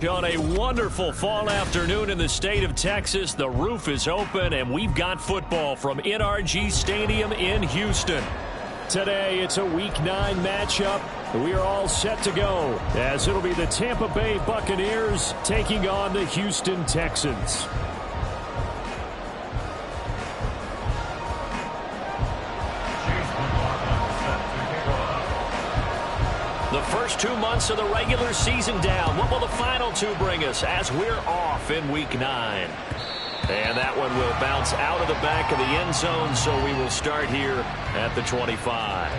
On a wonderful fall afternoon in the state of Texas, the roof is open, and we've got football from NRG Stadium in Houston. Today, it's a Week 9 matchup. We are all set to go, as it'll be the Tampa Bay Buccaneers taking on the Houston Texans. The first 2 months of the regular season down. What will the final 2 bring us as we're off in Week 9? And that one will bounce out of the back of the end zone, so we will start here at the 25.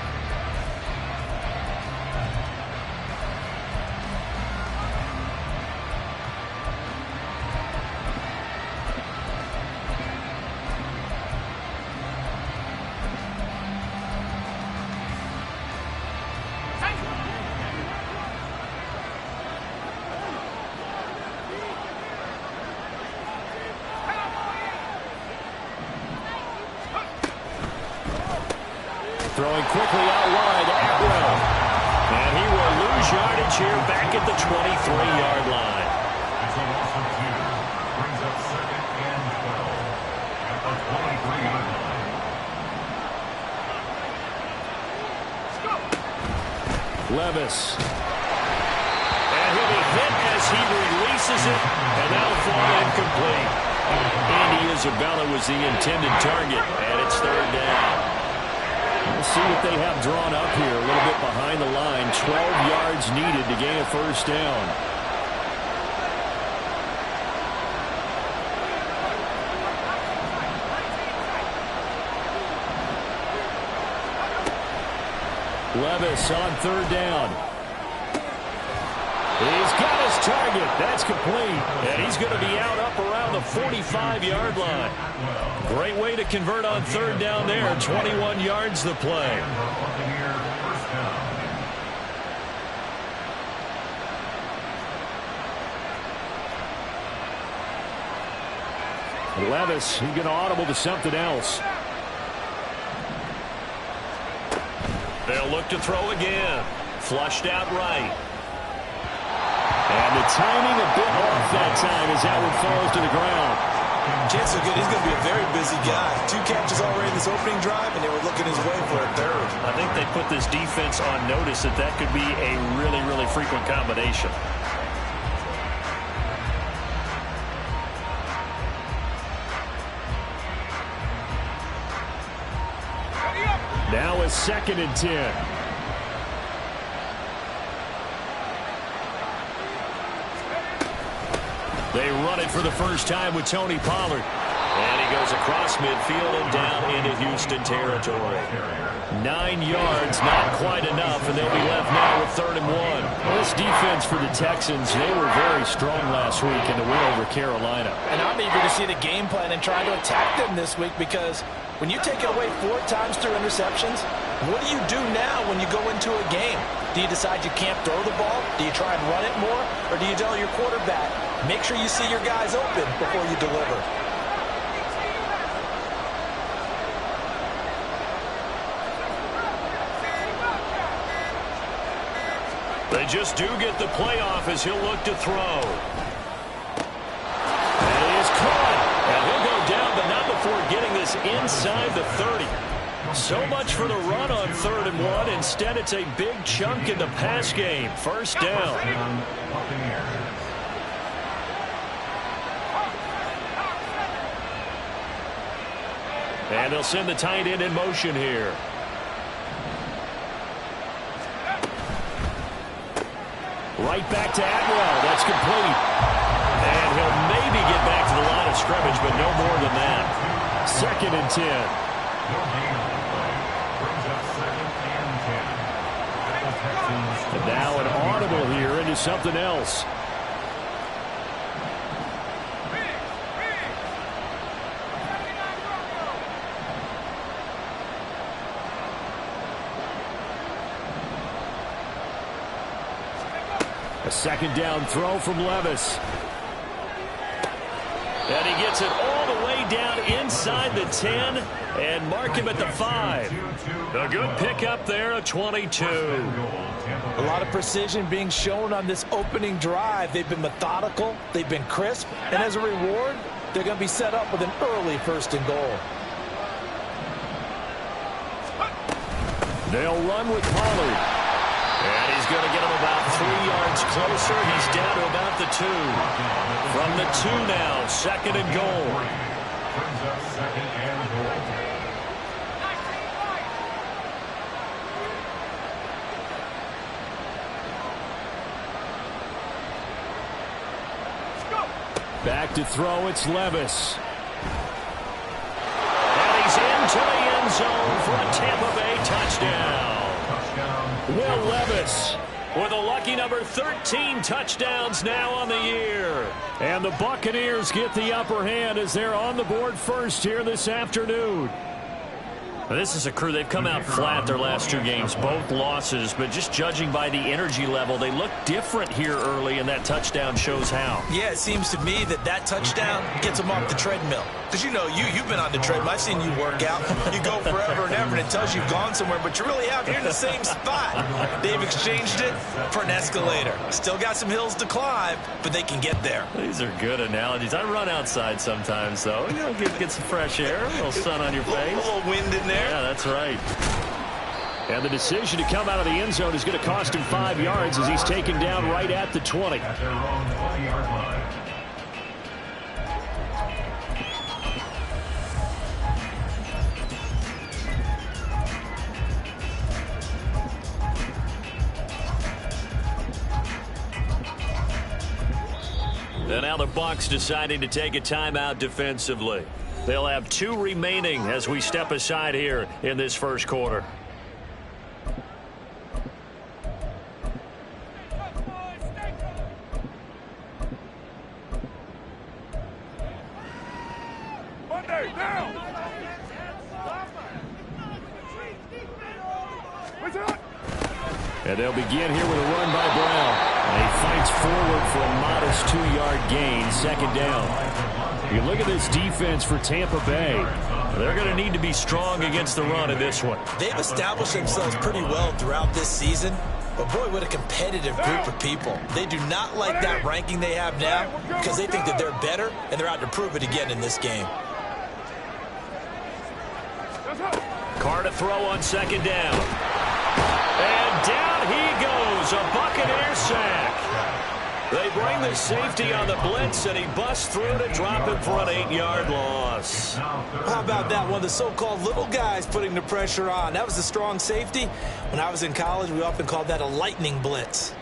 Throwing quickly out wide, Atwell. And he will lose yardage here back at the 23-yard line. It's a loss of 2. Brings up 2nd and 12 at the 23-yard line. Levis. And he'll be hit as he releases it, and that'll fall incomplete. Andy Isabella was the intended target, and it's 3rd down. We'll see what they have drawn up here. A little bit behind the line. 12 yards needed to gain a 1st down. Levis on 3rd down. He's got his target. That's complete. And he's going to be out up around the 45-yard line. Great way to convert on 3rd down there. 21 yards the play. Levis, he's going to audible to something else. They'll look to throw again. Flushed out right. And the timing a bit off that time as that one falls to the ground. Chances are good. He's going to be a very busy guy. 2 catches already in this opening drive, and they were looking his way for a 3rd. I think they put this defense on notice that that could be a really, really frequent combination. Now a 2nd and 10. They run it for the first time with Tony Pollard. And he goes across midfield and down into Houston territory. 9 yards, not quite enough, and they'll be left now with 3rd and 1. Well, this defense for the Texans, they were very strong last week in the win over Carolina. And I'm eager to see the game plan and try to attack them this week, because when you take it away 4 times through interceptions, what do you do now when you go into a game? Do you decide you can't throw the ball? Do you try and run it more? Or do you tell your quarterback, make sure you see your guys open before you deliver? They just do get the playoff as he'll look to throw. And he is caught. And he'll go down, but not before getting this inside the 30. So much for the run on 3rd and 1. Instead, it's a big chunk in the pass game. 1st down. And they'll send the tight end in motion here. Right back to Atwell. That's complete. And he'll maybe get back to the line of scrimmage, but no more than that. 2nd and 10. And now an audible here into something else. A 2nd down throw from Levis. And he gets it all the way down inside the 10 and mark him at the 5. A good pickup there, a 22. A lot of precision being shown on this opening drive. They've been methodical, they've been crisp, and as a reward, they're going to be set up with an early 1st and goal. They'll run with Pollard. And he's going to get him about 3 yards closer. He's down to about the 2. From the 2 now, 2nd and goal. Brings up 2nd and goal. Back to throw, it's Levis. And he's into the end zone for a Tampa Bay touchdown. Will Levis with a lucky number 13 touchdowns now on the year. And the Buccaneers get the upper hand as they're on the board first here this afternoon. This is a crew, they've come out flat their last 2 games, both losses, but just judging by the energy level, they look different here early, and that touchdown shows how. Yeah, it seems to me that touchdown gets them off the treadmill. Because you know, you've been on the treadmill. I've seen you work out. You go forever and ever, and it tells you you've gone somewhere, but you really have. You're in the same spot. They've exchanged it for an escalator. Still got some hills to climb, but they can get there. These are good analogies. I run outside sometimes, though. You know, get some fresh air, a little sun on your face. A little wind in there. Yeah, that's right. And the decision to come out of the end zone is going to cost him 5 yards as he's taken down right at the 20. At their own 20-yard line. And now the Bucs deciding to take a timeout defensively. They'll have 2 remaining as we step aside here in this first quarter. And they'll begin here with a run by Brown. And he fights forward for a modest 2-yard gain, 2nd down. You look at this defense for Tampa Bay. They're going to need to be strong against the run in this one. They've established themselves pretty well throughout this season. But boy, what a competitive group of people. They do not like that ranking they have now because they think that they're better, and they're out to prove it again in this game. Carr to throw on 2nd down. And down he goes, a Buccaneer sack. They bring the safety on the blitz, and he busts through to drop him for an 8-yard loss. How about that? One of the so-called little guys putting the pressure on. That was a strong safety. When I was in college, we often called that a lightning blitz.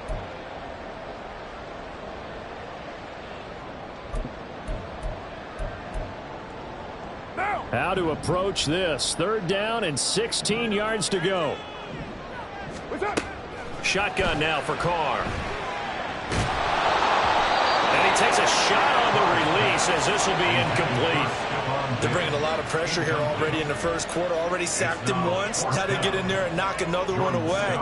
How to approach this. 3rd down and 16 yards to go. Shotgun now for Carr. And he takes a shot on the release as this will be incomplete. They're bringing a lot of pressure here already in the first quarter. Already sacked him once. Now they get in there and knock another one away.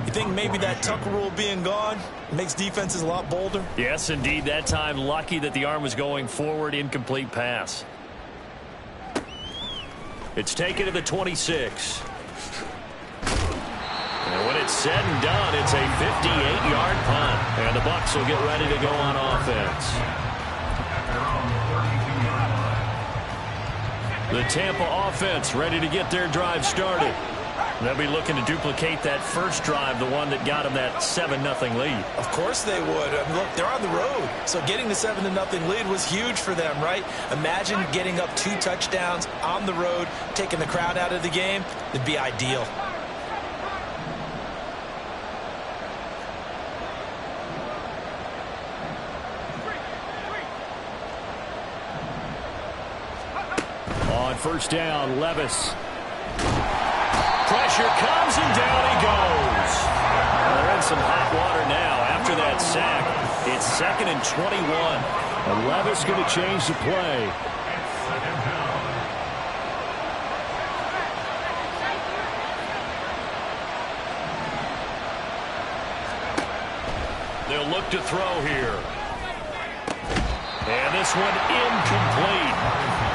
You think maybe that tuck rule being gone makes defenses a lot bolder? Yes, indeed. That time lucky that the arm was going forward. Incomplete pass. It's taken to the 26. And when it's said and done, it's a 58-yard punt. And the Bucs will get ready to go on offense. The Tampa offense ready to get their drive started. They'll be looking to duplicate that first drive, the one that got them that 7-0 lead. Of course they would. I mean, look, they're on the road. So getting the 7-0 lead was huge for them, right? Imagine getting up 2 touchdowns on the road, taking the crowd out of the game. It'd be ideal. On 1st down, Levis. Pressure comes and down he goes. They're in some hot water now after that sack. It's 2nd and 21. And Levis going to change the play. They'll look to throw here. And this one incomplete.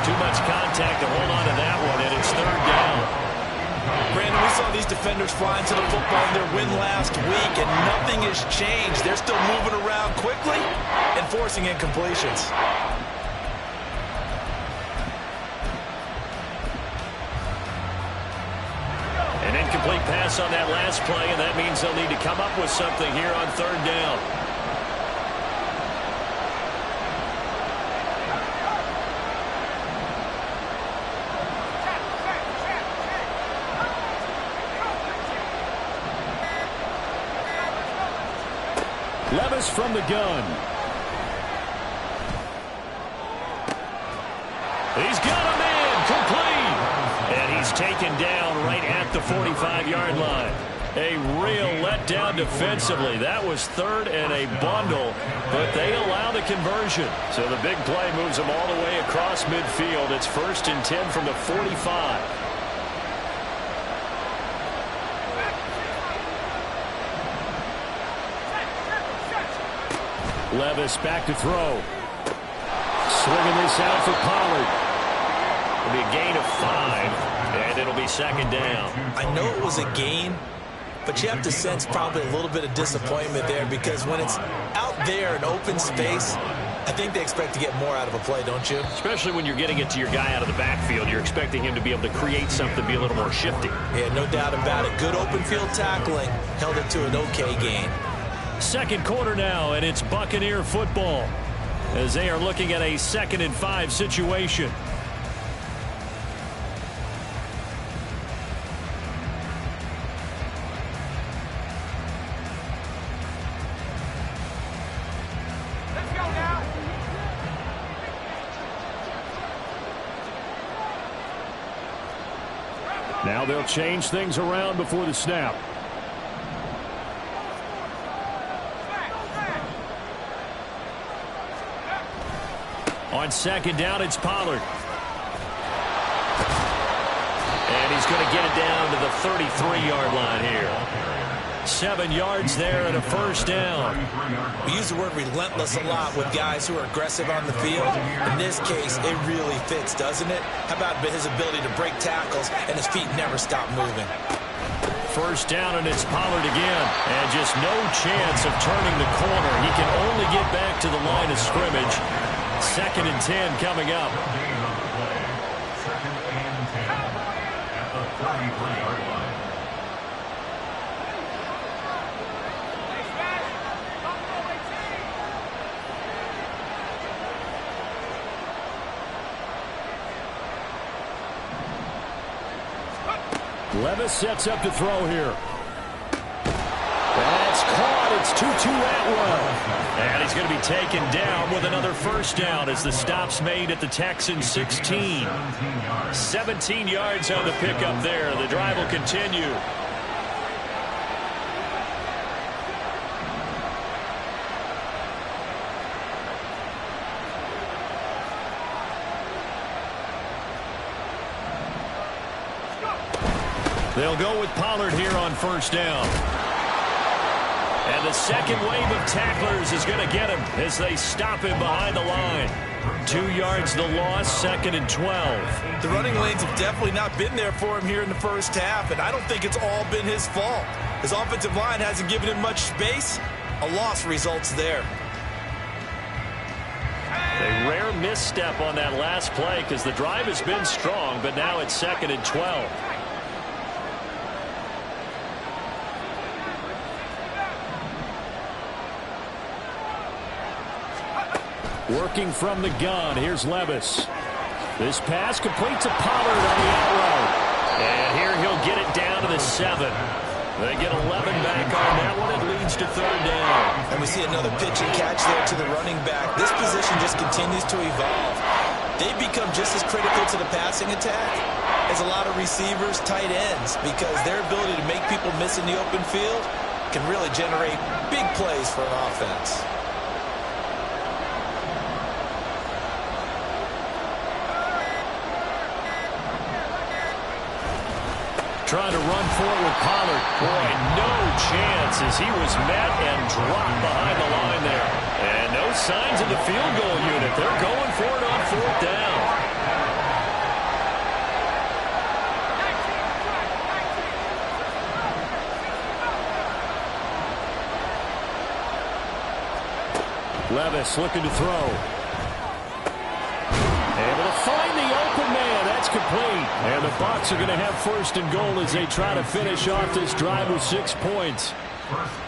Too much contact to hold on to that one, and it's 3rd down. Brandon, we saw these defenders flying to the football in their win last week, and nothing has changed. They're still moving around quickly and forcing incompletions. An incomplete pass on that last play, and that means they'll need to come up with something here on third down. Levis from the gun. He's got a man complete. And he's taken down right at the 45-yard line. A real letdown defensively. That was third and a bundle, but they allow the conversion. So the big play moves them all the way across midfield. It's 1st and 10 from the 45. Levis back to throw. Swinging this out for Pollard. It'll be a gain of 5, and it'll be 2nd down. I know it was a gain, but you have to sense probably a little bit of disappointment there, because when it's out there in open space, I think they expect to get more out of a play, don't you? Especially when you're getting it to your guy out of the backfield. You're expecting him to be able to create something, be a little more shifty. Yeah, no doubt about it. Good open field tackling. Held it to an okay gain. Second quarter now, and it's Buccaneer football as they are looking at a 2nd and 5 situation. Let's go now. Now they'll change things around before the snap. On 2nd down, it's Pollard. And he's going to get it down to the 33-yard line here. 7 yards there and a 1st down. We use the word relentless a lot with guys who are aggressive on the field. In this case, it really fits, doesn't it? How about his ability to break tackles and his feet never stop moving? 1st down, and it's Pollard again. And just no chance of turning the corner. He can only get back to the line of scrimmage. 2nd and 10 coming up. 2nd and 10 at the 33-yard line. Levis sets up to throw here. That's caught. It's Tutu Atwell. And he's going to be taken down with another 1st down as the stop's made at the Texans 16. 17 yards on the pickup there. The drive will continue. They'll go with Pollard here on 1st down. And the second wave of tacklers is going to get him as they stop him behind the line. 2 yards the loss, 2nd and 12. The running lanes have definitely not been there for him here in the first half, and I don't think it's all been his fault. His offensive line hasn't given him much space. A loss results there. A rare misstep on that last play because the drive has been strong, but now it's 2nd and 12. Working from the gun, here's Levis. This pass completes a Pollard on the out route. And here he'll get it down to the 7. They get 11 back on that one. It leads to 3rd down. And we see another pitch and catch there to the running back. This position just continues to evolve. They've become just as critical to the passing attack as a lot of receivers, tight ends, because their ability to make people miss in the open field can really generate big plays for an offense. Trying to run for it with Pollard. Boy, no chance as he was met and dropped behind the line there. And no signs of the field goal unit. They're going for it on 4th down. Levis looking to throw. Able to find the open man. That's complete. And the Bucs are going to have first and goal as they try to finish off this drive with 6 points.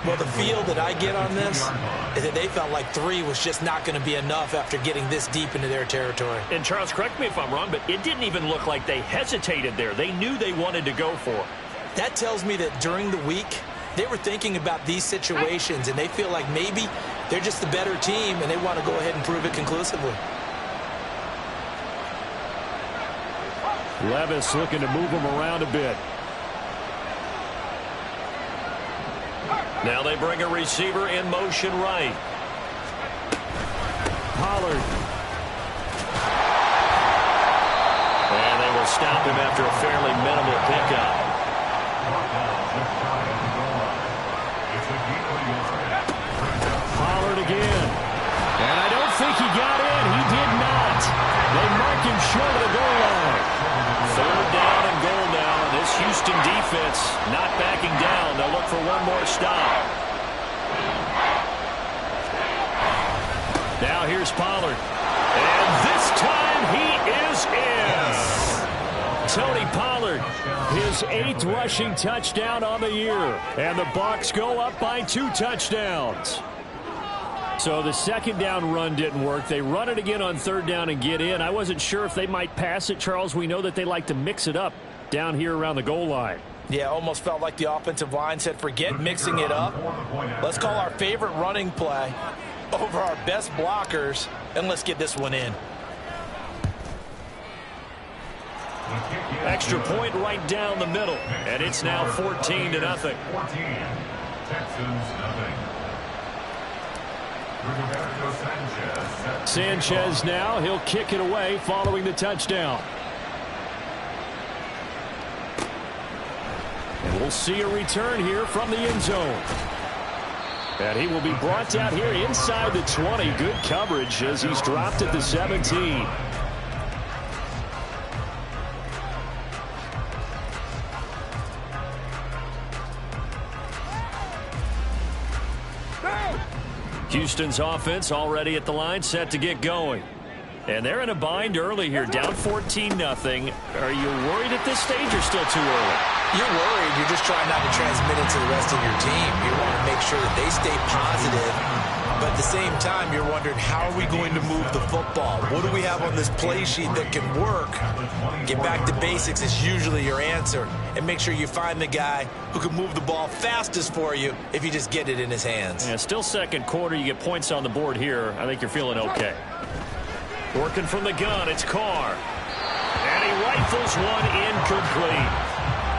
Well, the feel that I get on this is that they felt like 3 was just not going to be enough after getting this deep into their territory. And Charles, correct me if I'm wrong, but it didn't even look like they hesitated there. They knew they wanted to go for it. That tells me that during the week, they were thinking about these situations, and they feel like maybe they're just the better team, and they want to go ahead and prove it conclusively. Levis looking to move him around a bit. Now they bring a receiver in motion right. Pollard. And they will stop him after a fairly minimal pickup. Pollard again. And I don't think he got in. He did not. They mark him short of the goal line. 3rd down and goal now. This Houston defense not backing down. They'll look for one more stop. Now here's Pollard. And this time he is in. Tony Pollard, his 8th rushing touchdown on the year. And the Bucs go up by 2 touchdowns. So the 2nd down run didn't work. They run it again on 3rd down and get in. I wasn't sure if they might pass it, Charles. We know that they like to mix it up down here around the goal line. Yeah, almost felt like the offensive line said, forget mixing it up. Let's call our favorite running play over our best blockers, and let's get this one in. Extra point right down the middle, and it's now 14-0. 14. Texans nothing. Sanchez now, he'll kick it away following the touchdown. And we'll see a return here from the end zone. And he will be brought down here inside the 20. Good coverage as he's dropped at the 17. Houston's offense already at the line, set to get going. And they're in a bind early here, down 14-0. Are you worried at this stage or still too early? You're worried. You're just trying not to transmit it to the rest of your team. You want to make sure that they stay positive. But at the same time, you're wondering, how are we going to move the football? What do we have on this play sheet that can work? Get back to basics is usually your answer. And make sure you find the guy who can move the ball fastest for you if you just get it in his hands. Yeah, still 2nd quarter. You get points on the board here. I think you're feeling okay. Working from the gun, it's Carr. And he rifles one incomplete.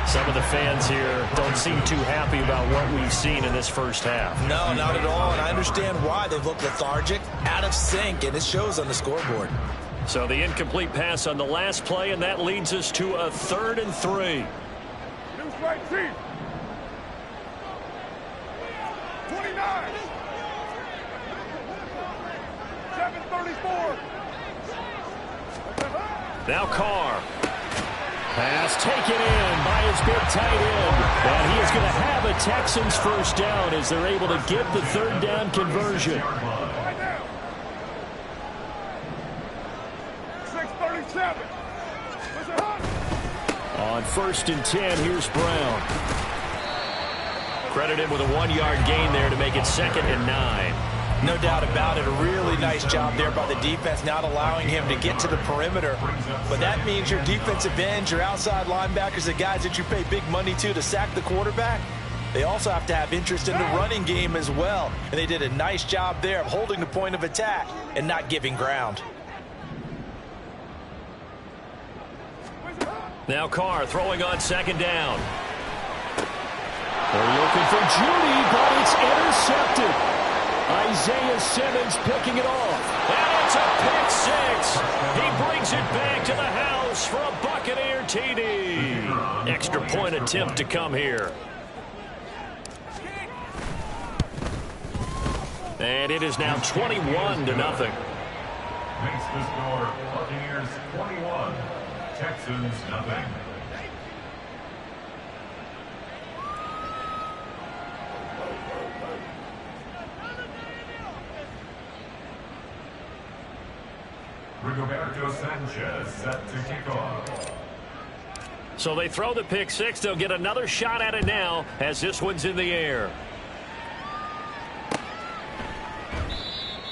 Some of the fans here don't seem too happy about what we've seen in this first half. No, not at all, and I understand why. They've looked lethargic, out of sync, and it shows on the scoreboard. So the incomplete pass on the last play, and that leads us to a 3rd and 3. News right team. 29. 734. Now Carr. Pass taken in by his big tight end. And he is going to have a Texans first down as they're able to get the 3rd down conversion. 637. On 1st and 10, here's Brown. Credit him with a 1-yard gain there to make it 2nd and 9. No doubt about it. A really nice job there by the defense, not allowing him to get to the perimeter. But that means your defensive ends, your outside linebackers, the guys that you pay big money to sack the quarterback, they also have to have interest in the running game as well. And they did a nice job there of holding the point of attack and not giving ground. Now Carr throwing on 2nd down. They're looking for Judy, but it's intercepted. Isaiah Simmons picking it off. And it's a pick 6. He brings it back to the house for a Buccaneer TD. Extra point attempt to come here. And it is now 21-0. Makes the score Buccaneers 21, Texans nothing. Rigoberto Sanchez set to kick off. So they throw the pick six. They'll get another shot at it now as this one's in the air.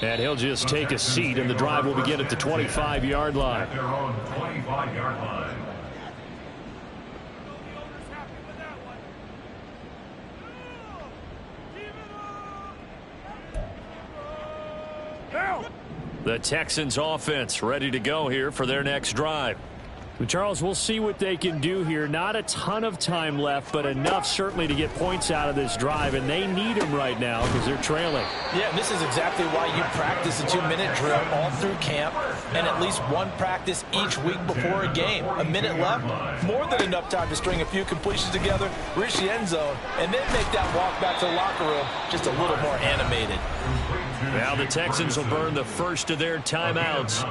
And he'll just take a seat, and the drive will begin at the 25-yard line. At their own 25-yard line. The Texans offense ready to go here for their next drive. Well, Charles, we'll see what they can do here. Not a ton of time left, but enough certainly to get points out of this drive, and they need them right now because they're trailing. Yeah, and this is exactly why you practice a 2-minute drill all through camp and at least one practice each week before a game. A minute left, more than enough time to string a few completions together, reach the end zone, and then make that walk back to the locker room just a little more animated. Now the Texans will burn the first of their timeouts,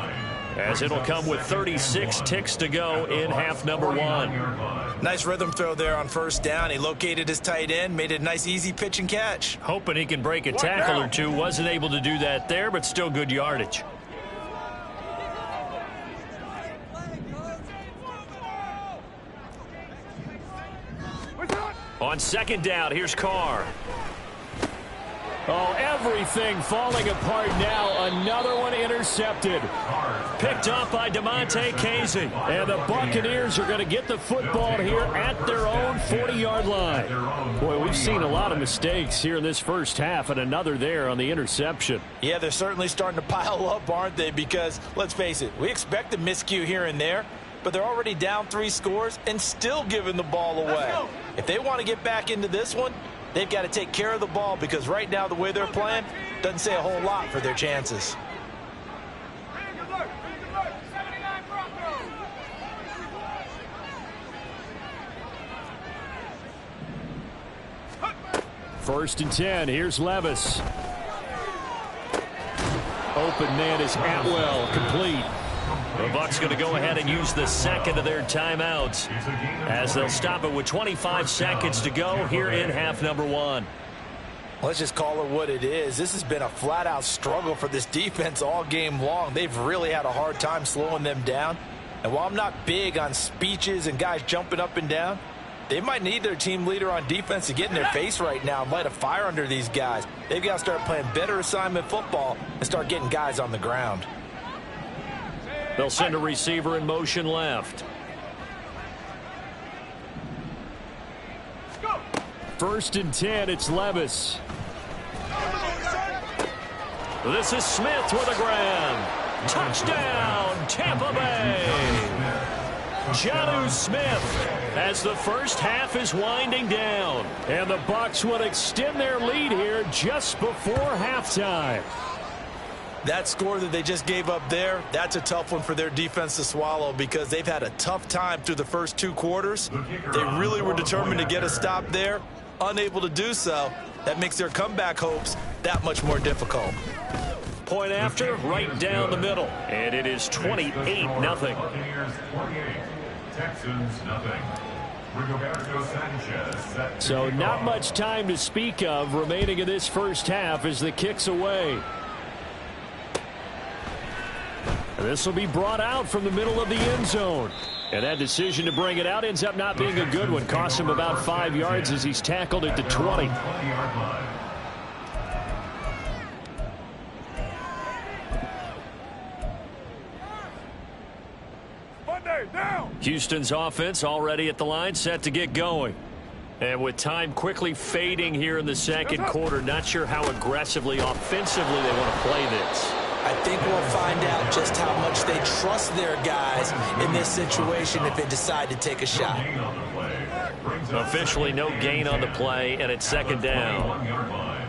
as it'll come with 36 ticks to go in half number one. Nice rhythm throw there on first down. He located his tight end, made it a nice easy pitch and catch. Hoping he can break a tackle or two. Wasn't able to do that there, but still good yardage. On second down, here's Carr. Oh, everything falling apart now. Another one intercepted. Picked up by DeMonte Casey. And the Buccaneers are going to get the football here at their own 40-yard line. Boy, we've seen a lot of mistakes here in this first half, and another there on the interception. Yeah, they're certainly starting to pile up, aren't they? Because, let's face it, we expect a miscue here and there, but they're already down 3 scores and still giving the ball away. If they want to get back into this one, they've got to take care of the ball, because right now the way they're playing doesn't say a whole lot for their chances. First and 10. Here's Levis. Open man is Atwell. Complete. The Bucs going to go ahead and use the second of their timeouts, as they'll stop it with 25 seconds to go here in half number one. Let's just call it what it is. This has been a flat-out struggle for this defense all game long. They've really had a hard time slowing them down. And while I'm not big on speeches and guys jumping up and down, they might need their team leader on defense to get in their face right now and light a fire under these guys. They've got to start playing better assignment football and start getting guys on the ground. They'll send a receiver in motion left. First and 10. It's Levis. This is Smith with a grab. Touchdown, Tampa Bay. Jonnu Smith, as the first half is winding down. And the Bucs would extend their lead here just before halftime. That score that they just gave up there, that's a tough one for their defense to swallow, because they've had a tough time through the first 2 quarters. They really were determined to get a stop there, unable to do so. That makes their comeback hopes that much more difficult. Point after, right down the middle. And it is 28-0. Buccaneers 28, Texans nothing. Rigoberto Sanchez set to So kick not off. much time to speak of remaining in this first half as the kick's away. This will be brought out from the middle of the end zone. And that decision to bring it out ends up not being a good one. Cost him about 5 yards as he's tackled at the 20. 20-yard line. Monday, down! Houston's offense already at the line, set to get going. And with time quickly fading here in the second quarter, not sure how aggressively, offensively they want to play this. I think we'll find out just how much they trust their guys in this situation if they decide to take a shot. Gain on the play. Brings up Officially no gain on the play, and it's second down. 21-yard line.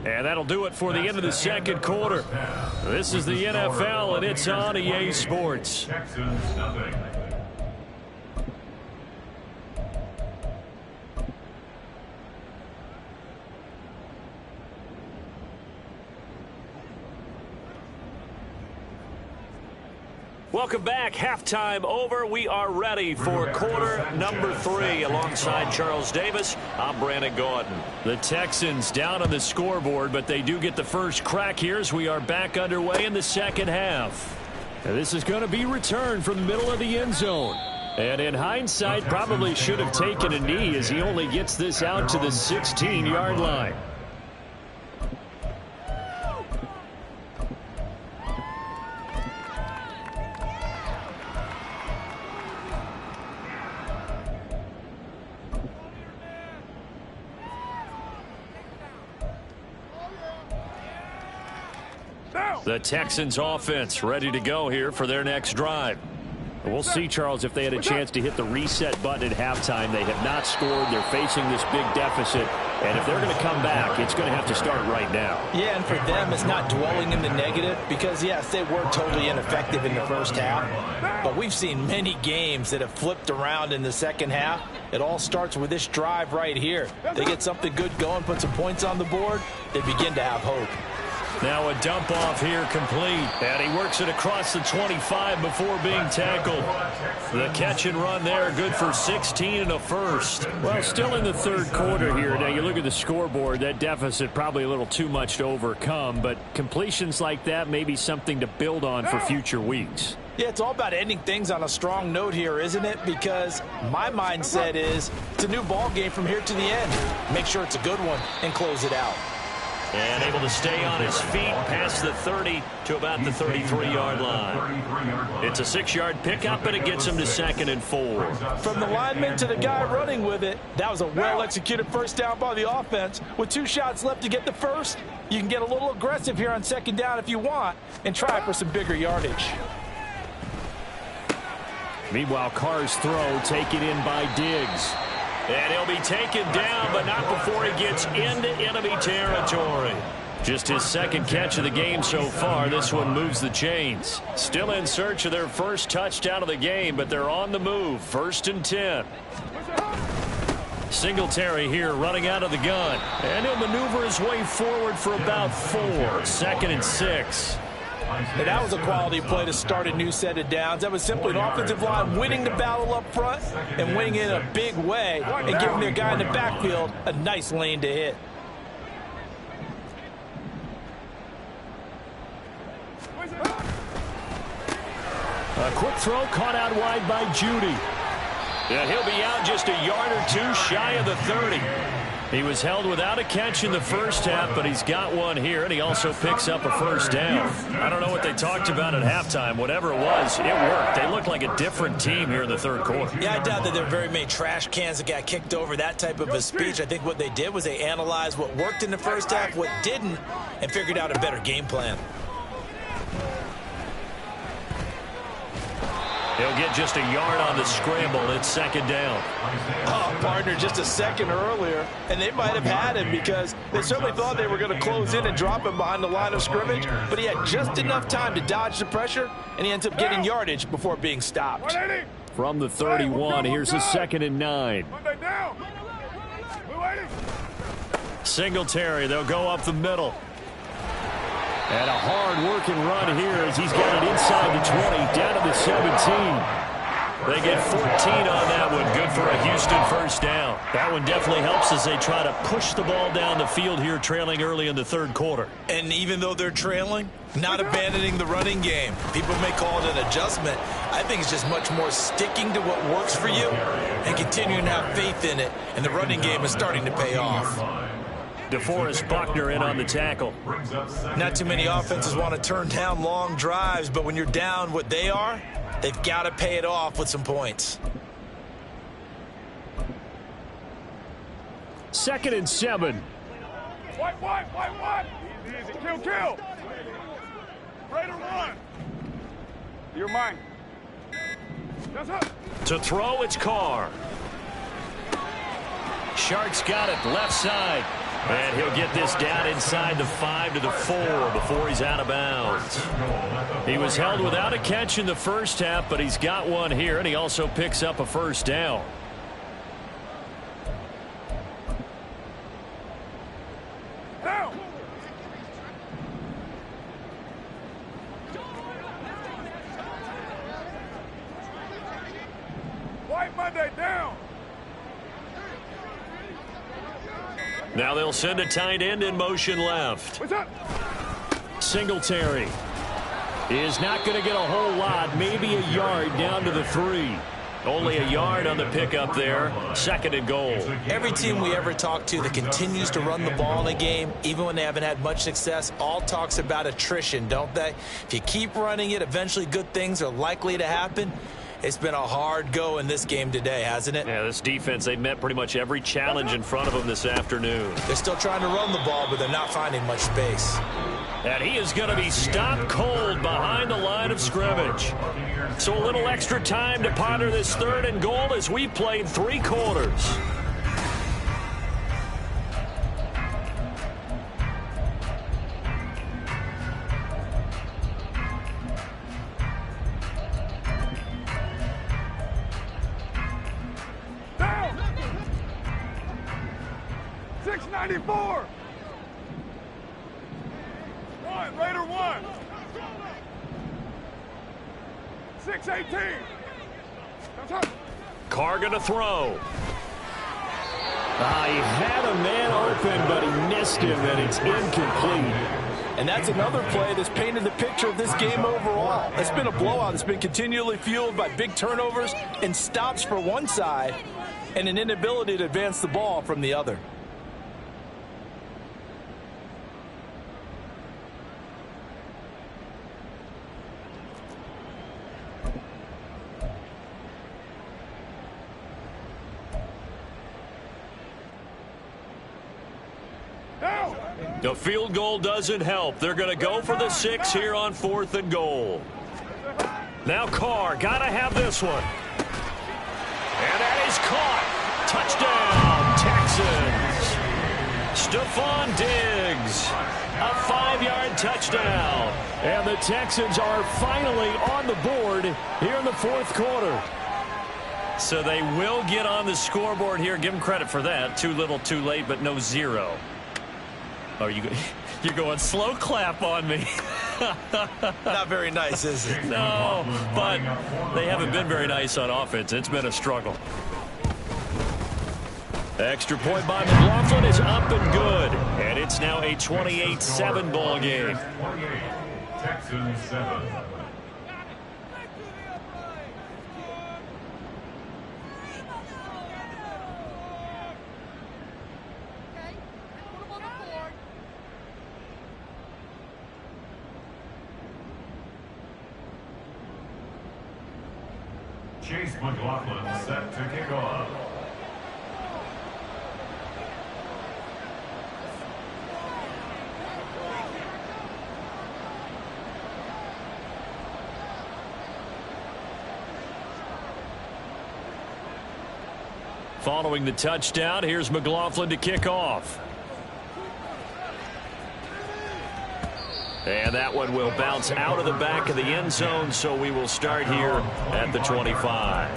And that'll do it for the end of the second quarter. This is the NFL, and it's on EA Sports. Texans nothing. Welcome back. Halftime over. We are ready for quarter number 3. Alongside Charles Davis, I'm Brandon Gordon. The Texans down on the scoreboard, but they do get the first crack here as we are back underway in the second half. And this is going to be returned from the middle of the end zone. And in hindsight, probably should have taken a knee as he only gets this out to the 16-yard line. The Texans offense ready to go here for their next drive. We'll see, Charles, if they had a chance to hit the reset button at halftime. They have not scored. They're facing this big deficit. And if they're going to come back, it's going to have to start right now. Yeah, and for them, it's not dwelling in the negative because, yes, they were totally ineffective in the first half. But we've seen many games that have flipped around in the second half. It all starts with this drive right here. They get something good going, put some points on the board, they begin to have hope. Now a dump off here complete. And he works it across the 25 before being tackled. The catch and run there, good for 16 and a first. Well, still in the third quarter here. Now you look at the scoreboard, that deficit probably a little too much to overcome. But completions like that may be something to build on for future weeks. Yeah, it's all about ending things on a strong note here, isn't it? Because my mindset is it's a new ball game from here to the end. Make sure it's a good one and close it out. And able to stay on his feet past the 30 to about the 33-yard line. It's a 6-yard pickup, and it gets him to 2nd and 4. From the lineman to the guy running with it, that was a well-executed first down by the offense. With 2 shots left to get the first, you can get a little aggressive here on 2nd down if you want and try for some bigger yardage. Meanwhile, Carr's throw taken in by Diggs. And he'll be taken down, but not before he gets into enemy territory. Just his second catch of the game so far. This one moves the chains. Still in search of their first touchdown of the game, but they're on the move. 1st and 10. Singletary here running out of the gun. And he'll maneuver his way forward for about 4. 2nd and 6. And that was a quality play to start a new set of downs. That was simply an offensive line winning the battle up front and winning in a big way and giving their guy in the backfield a nice lane to hit. A quick throw caught out wide by Judy. And he'll be out just a yard or 2 shy of the 30. He was held without a catch in the first half, but he's got one here, and he also picks up a first down. I don't know what they talked about at halftime. Whatever it was, it worked. They look like a different team here in the third quarter. Yeah, I doubt that there are very many trash cans that got kicked over, that type of a speech. I think what they did was they analyzed what worked in the first half, what didn't, and figured out a better game plan. He'll get just a yard on the scramble. It's 2nd down. Oh, partner, just a second earlier, and they might have had him because they certainly thought they were going to close in and drop him behind the line of scrimmage, but he had just enough time to dodge the pressure, and he ends up getting yardage before being stopped. From the 31, here's a 2nd and 9. Singletary, they'll go up the middle. And a hard-working run here as he's got it inside the 20, down to the 17. They get 14 on that one. Good for a Houston first down. That one definitely helps as they try to push the ball down the field here, trailing early in the third quarter. And even though they're trailing, not abandoning the running game. People may call it an adjustment. I think it's just much more sticking to what works for you and continuing to have faith in it. And the running game is starting to pay off. DeForest Buckner in on the tackle. Not too many offenses want to turn down long drives, but when you're down what they are, they've got to pay it off with some points. 2nd and 7. White. Easy. Kill. Raider 1. You're mine. That's up. To throw, it's Carr. Shark's got it left side. And he'll get this down inside the 5 to the 4 before he's out of bounds. He was held without a catch in the first half, but he's got one here, and he also picks up a first down. Now they'll send a tight end in motion left. What's up? Singletary is not going to get a whole lot, maybe a yard down to the 3. Only a yard on the pickup there. 2nd and goal. Every team we ever talk to that continues to run the ball in a game, even when they haven't had much success, all talks about attrition, don't they? If you keep running it, eventually good things are likely to happen. It's been a hard go in this game today, hasn't it? Yeah, this defense, they met pretty much every challenge in front of them this afternoon. They're still trying to run the ball, but they're not finding much space. And he is going to be stopped cold behind the line of scrimmage. So a little extra time to ponder this 3rd and goal as we played 3 quarters. Down! 694! 1, Raider 1! 618! Carr going to throw. He had a man open, but he missed him, and it's incomplete. And that's another play that's painted the picture of this game overall. It's been a blowout. It's been continually fueled by big turnovers and stops for one side and an inability to advance the ball from the other. The field goal doesn't help. They're going to go for the 6 here on 4th and goal. Now Carr, got to have this one. And that is caught. Touchdown, Texans. Stephon Diggs, a 5-yard touchdown. And the Texans are finally on the board here in the 4th quarter. So they will get on the scoreboard here. Give them credit for that. Too little, too late, but no 0. Oh, you're going slow clap on me. Not very nice, is it? No, but they haven't been very nice on offense. It's been a struggle. Extra point by McLaughlin is up and good. And it's now a 28-7 ball game. 28, Texans 7. Chase McLaughlin set to kick off. Following the touchdown, here's McLaughlin to kick off. And that one will bounce out of the back of the end zone, so we will start here at the 25.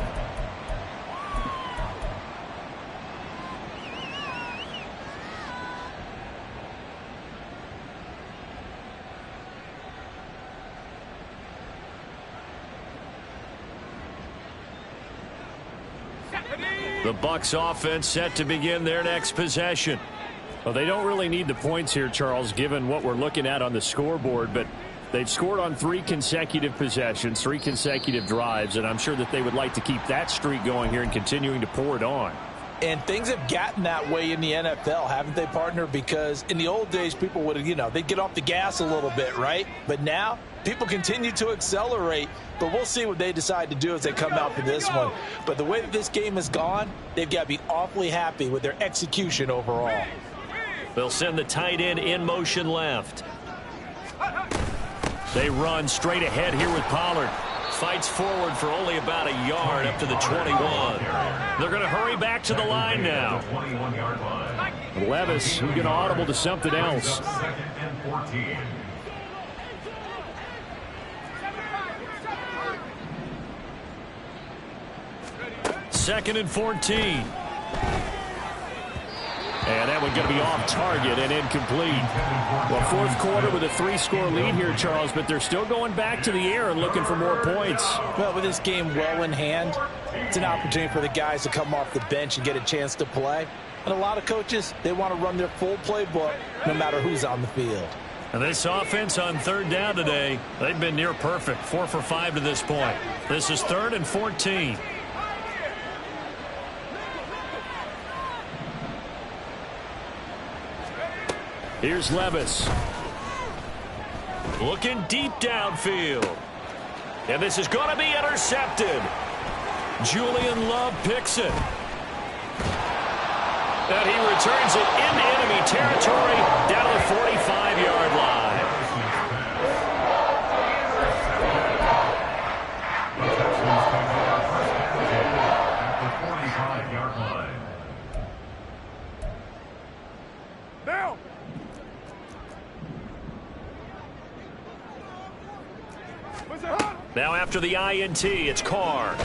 The Bucs offense set to begin their next possession. Well, they don't really need the points here, Charles, given what we're looking at on the scoreboard, but they've scored on 3 consecutive possessions, 3 consecutive drives, and I'm sure that they would like to keep that streak going here and continuing to pour it on. And things have gotten that way in the NFL, haven't they, partner? Because in the old days, people would, they'd get off the gas a little bit, right? But now, people continue to accelerate. But we'll see what they decide to do as they come out for this one. But the way that this game has gone, they've got to be awfully happy with their execution overall. They'll send the tight end in motion left. They run straight ahead here with Pollard. Fights forward for only about a yard up to the 21. They're going to hurry back to the line now. Levis, who's going to audible to something else. 2nd and 14. And that one going to be off target and incomplete. Well, 4th quarter with a 3-score lead here, Charles, but they're still going back to the air and looking for more points. Well, with this game well in hand, it's an opportunity for the guys to come off the bench and get a chance to play. And a lot of coaches, they want to run their full playbook no matter who's on the field. And this offense on third down today, they've been near perfect. 4 for 5 to this point. This is 3rd and 14. Here's Levis. Looking deep downfield. And this is going to be intercepted. Julian Love picks it. And he returns it into enemy territory down to the 45-yard line. The Texans pick up their first down at the 45-yard line. Down. Now after the INT, it's Carr.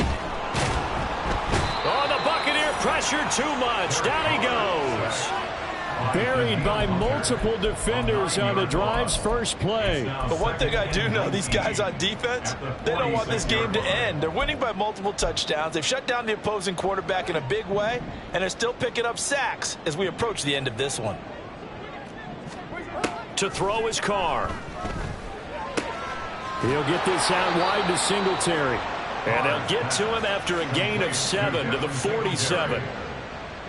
Oh, the Buccaneer pressure too much. Down he goes. Buried by multiple defenders on the drive's first play. But one thing I do know, these guys on defense, they don't want this game to end. They're winning by multiple touchdowns. They've shut down the opposing quarterback in a big way, and they're still picking up sacks as we approach the end of this one. To throw his Carr. He'll get this out wide to Singletary. And they'll get to him after a gain of 7 to the 47.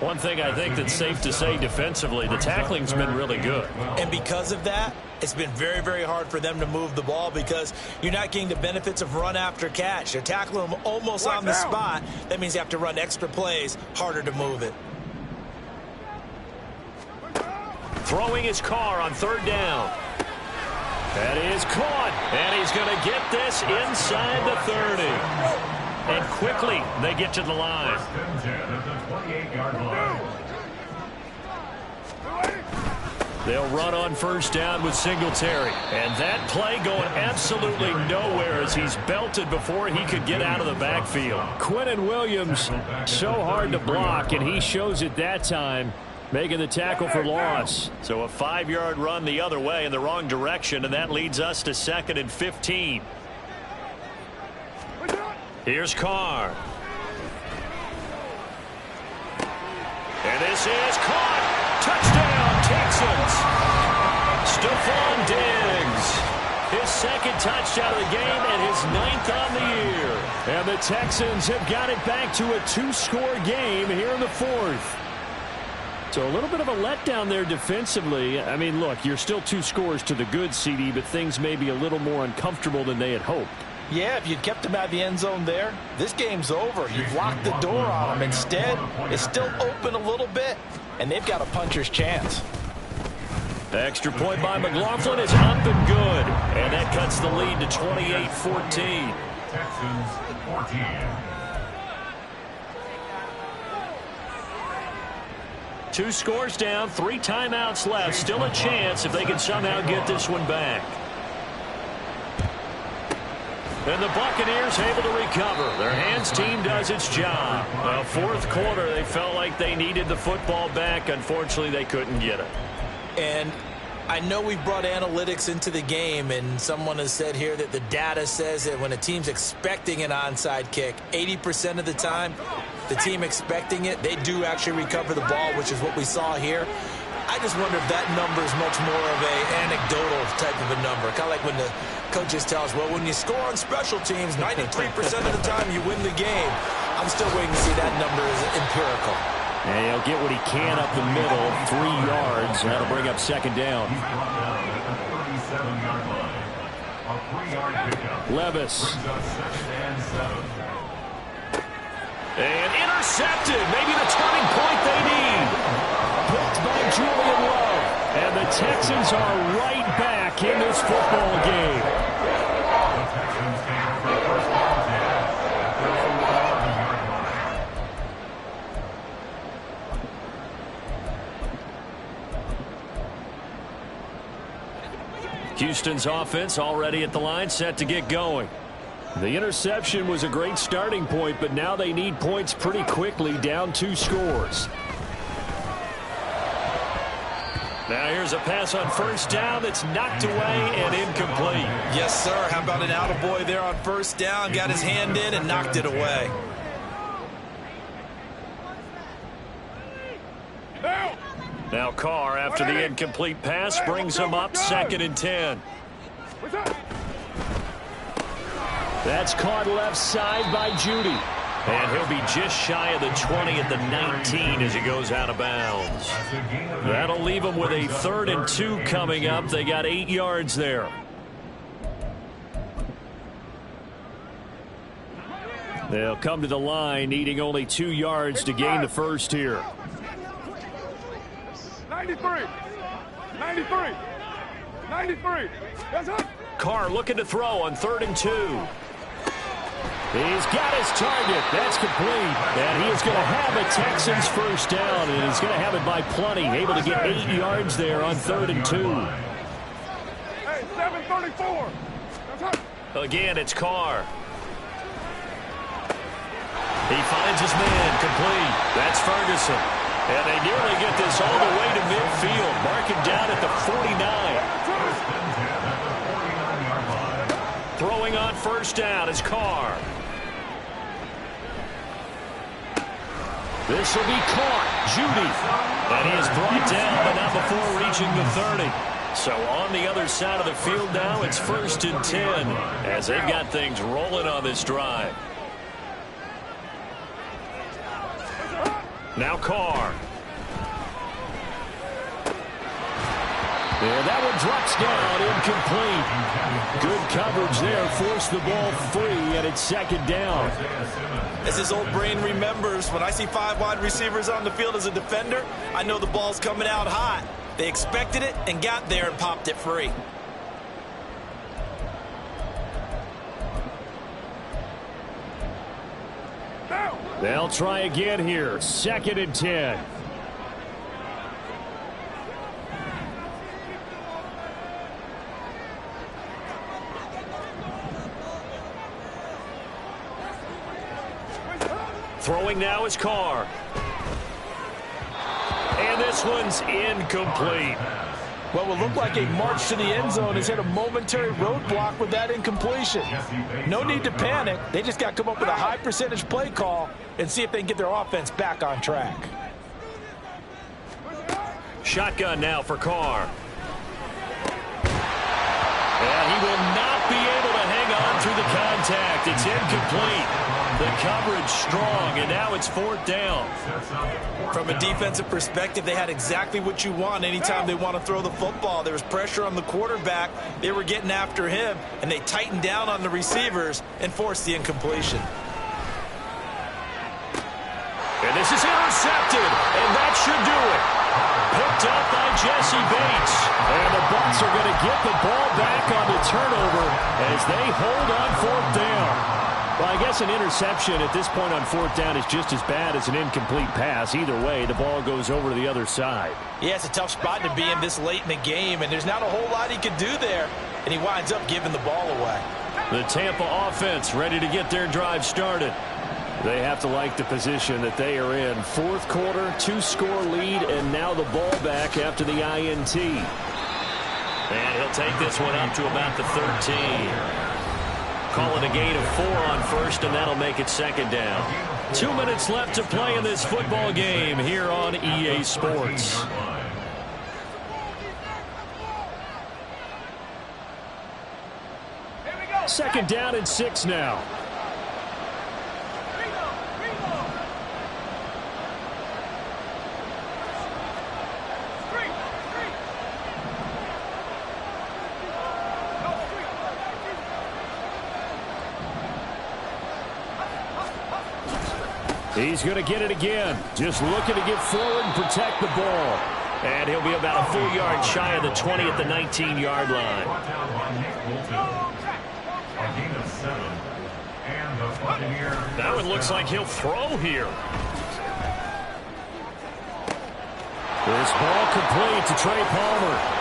One thing I think that's safe to say defensively, the tackling's been really good. And because of that, it's been very, very hard for them to move the ball because you're not getting the benefits of run after catch. They're tackling them almost on the spot. That means you have to run extra plays, harder to move it. Throwing his Carr on third down. That is caught, and he's going to get this inside the 30. And quickly, they get to the line. First and 10 at the 28-yard line. They'll run on first down with Singletary. And that play going absolutely nowhere as he's belted before he could get out of the backfield. Quinnen Williams, so hard to block, and he shows it that time, making the tackle for loss. So a 5-yard run the other way in the wrong direction, and that leads us to 2nd and 15. Here's Carr. And this is caught. Touchdown, Texans. Stephon Diggs. His 2nd touchdown of the game and his 9th on the year. And the Texans have got it back to a 2-score game here in the 4th. So a little bit of a letdown there defensively. I mean, look, you're still 2 scores to the good, CD, but things may be a little more uncomfortable than they had hoped. Yeah, if you'd kept them out of the end zone there, this game's over. You've locked the door on them. Instead, it's still open a little bit, and they've got a puncher's chance. The extra point by McLaughlin is up and good. And that cuts the lead to 28-14. Texans 14. 2 scores down, 3 timeouts left. Still a chance if they can somehow get this one back. And the Buccaneers able to recover. Their hands team does its job. Well, 4th quarter, they felt like they needed the football back. Unfortunately, they couldn't get it. And I know we brought analytics into the game, and someone has said here that the data says that when a team's expecting an onside kick, 80% of the time, the team expecting it, they do actually recover the ball, which is what we saw here. I just wonder if that number is much more of a anecdotal type of a number. Kind of like when the coaches tell us, well, when you score on special teams, 93% of the time you win the game. I'm still waiting to see that number is empirical. And he'll get what he can up the middle, 3 yards. That'll bring up 2nd down. He's brought down at the 37-yard line. A 3-yard pickup. Levis. Brings up 2nd and 7. And intercepted. Maybe the turning point they need. Picked by Julian Love. And the Texans are right back in this football game. The Texans take over first and 10 at the 11-yard line. Houston's offense already at the line, set to get going. The interception was a great starting point, but now they need points pretty quickly, down 2 scores. Now here's a pass on first down that's knocked away and incomplete. Yes, sir. How about an attaboy there on first down? Got his hand in and knocked it away. Now Carr, after the incomplete pass, brings him up 2nd and 10. That's caught left side by Judy. And he'll be just shy of the 20 at the 19 as he goes out of bounds. That'll leave him with a 3rd and 2 coming up. They got 8 yards there. They'll come to the line, needing only 2 yards to gain the first here. 93. 93. 93. That's it. Carr looking to throw on 3rd and 2. He's got his target. That's complete. And he is going to have a Texans first down, and he's going to have it by plenty. Able to get 8 yards there on 3rd and 2. Hey, 734. That's it. Again, it's Carr. He finds his man complete. That's Ferguson. And they nearly get this all the way to midfield. Mark him down at the 49. Throwing on first down is Carr. This will be caught. Judy. And he is brought down, but not before reaching the 30. So on the other side of the field now, it's 1st and 10 as they've got things rolling on this drive. Now Carr. And that one drops down, incomplete. Good coverage there, forced the ball free, and it's 2nd down. As his old brain remembers, when I see 5 wide receivers on the field as a defender, I know the ball's coming out hot. They expected it and got there and popped it free. They'll try again here. 2nd and 10. Throwing now is Carr. And this one's incomplete. Well, it looked like a march to the end zone has hit a momentary roadblock with that incompletion. No need to panic. They just got to come up with a high percentage play call and see if they can get their offense back on track. Shotgun now for Carr. And he will not be able to hang on through the contact. It's incomplete. The coverage strong, and now it's 4th down. From a defensive perspective, they had exactly what you want anytime they want to throw the football. There was pressure on the quarterback. They were getting after him, and they tightened down on the receivers and forced the incompletion. And this is intercepted, and that should do it. Picked up by Jesse Bates. And the Bucs are going to get the ball back on the turnover as they hold on 4th down. Well, I guess an interception at this point on 4th down is just as bad as an incomplete pass. Either way, the ball goes over to the other side. Yeah, it's a tough spot to be in this late in the game, and there's not a whole lot he could do there, and he winds up giving the ball away. The Tampa offense ready to get their drive started. They have to like the position that they are in. 4th quarter, 2-score lead, and now the ball back after the INT. And he'll take this one up to about the 13. Calling a gain of 4 on 1st, and that'll make it 2nd down. 2 minutes left to play in this football game here on EA Sports. Second down and 6 now. He's going to get it again. Just looking to get forward and protect the ball. And he'll be about a full yard shy of the 20 at the 19-yard line. That one looks like he'll throw here. This ball complete to Trey Palmer.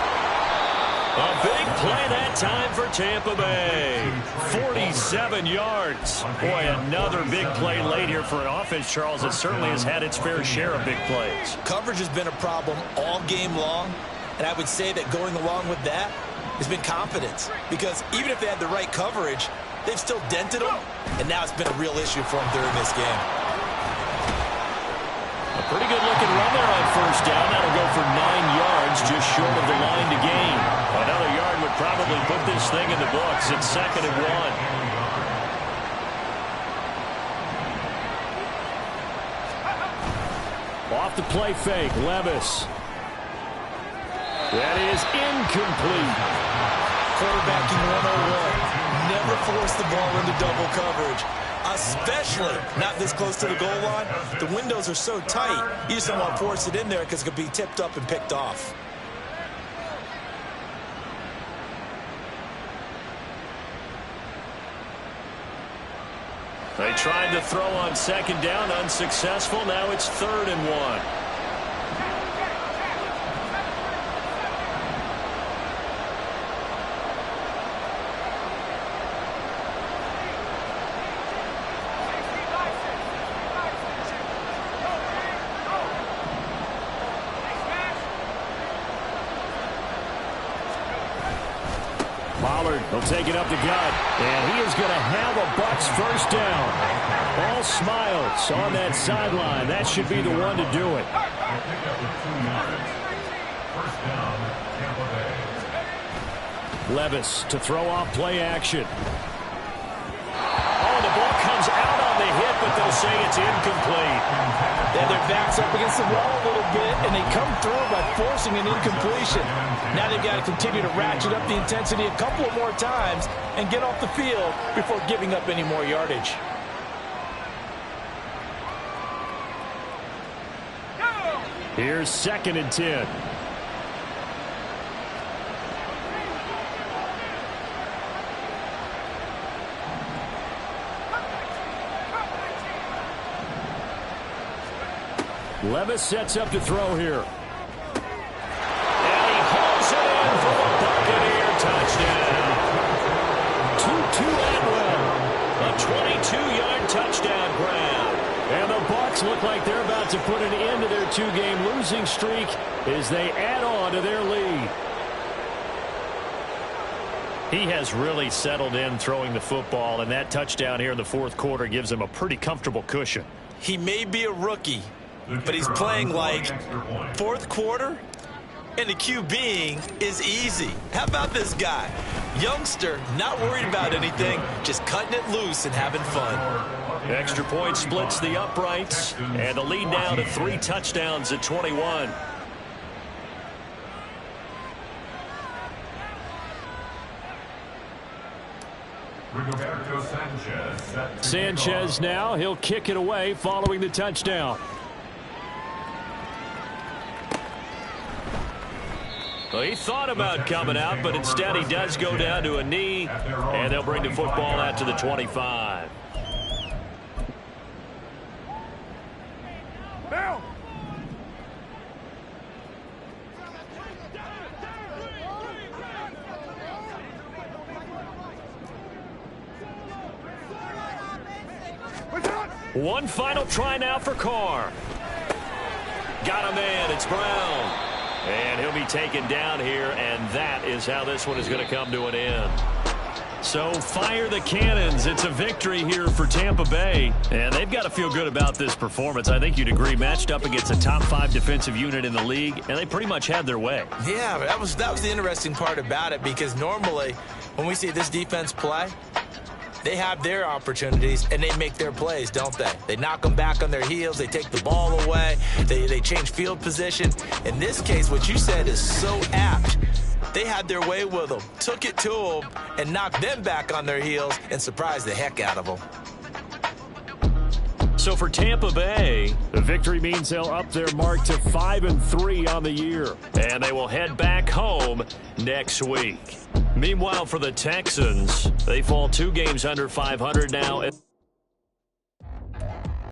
A big play that time for Tampa Bay. 47 yards. Boy, another big play late here for an offense, Charles, that certainly has had its fair share of big plays. Coverage has been a problem all game long, and I would say that going along with that has been confidence. Because even if they had the right coverage, they've still dented them, and now it's been a real issue for them during this game. A pretty good-looking run there on first down. That'll go for 9 yards, just short of the line to gain. Another yard would probably put this thing in the books. It's 2nd and 1. Off the play fake, Levis. That is incomplete. Quarterbacking 101. Never force the ball into double coverage, especially not this close to the goal line. The windows are so tight, you just don't want to force it in there because it could be tipped up and picked off. They tried to throw on 2nd down, unsuccessful. Now it's 3rd and 1. He'll take it up the gut, and he is going to have a Bucs first down. All smiles on that sideline. That should be the one to do it. Levis to throw off play action. Oh, the ball comes out on the hit, but they'll say it's incomplete. And their back's up against the wall a little bit, and they come through by forcing an incompletion. Now they've got to continue to ratchet up the intensity a couple of more times and get off the field before giving up any more yardage. Here's 2nd and 10. Levis sets up to throw here. And he hauls it in for the Buccaneer touchdown. Tutu Atwell, a 22-yard touchdown grab. And the Bucs look like they're about to put an end to their 2-game losing streak as they add on to their lead. He has really settled in throwing the football, and that touchdown here in the 4th quarter gives him a pretty comfortable cushion. He may be a rookie, but he's playing like 4th quarter, and the QBing is easy. How about this guy? Youngster, not worried about anything, just cutting it loose and having fun. Extra point splits the uprights, and the lead now to 3 touchdowns at 21. Sanchez now, he'll kick it away following the touchdown. Well, he thought about coming out, but instead he does go down to a knee, and they'll bring the football out to the 25. Down. One final try now for Carr. Got a man, it's Brown. And he'll be taken down here, and that is how this one is going to come to an end. So fire the cannons. It's a victory here for Tampa Bay, and they've got to feel good about this performance. I think you'd agree, matched up against a top 5 defensive unit in the league, and they pretty much had their way. Yeah, that was the interesting part about it, because normally when we see this defense play, they have their opportunities, and they make their plays, don't they? They knock them back on their heels. They take the ball away. They change field position. In this case, what you said is so apt. They had their way with them, took it to them, and knocked them back on their heels and surprised the heck out of them. So for Tampa Bay, the victory means they'll up their mark to 5-3 on the year, and they will head back home next week. Meanwhile, for the Texans, they fall 2 games under 500 now.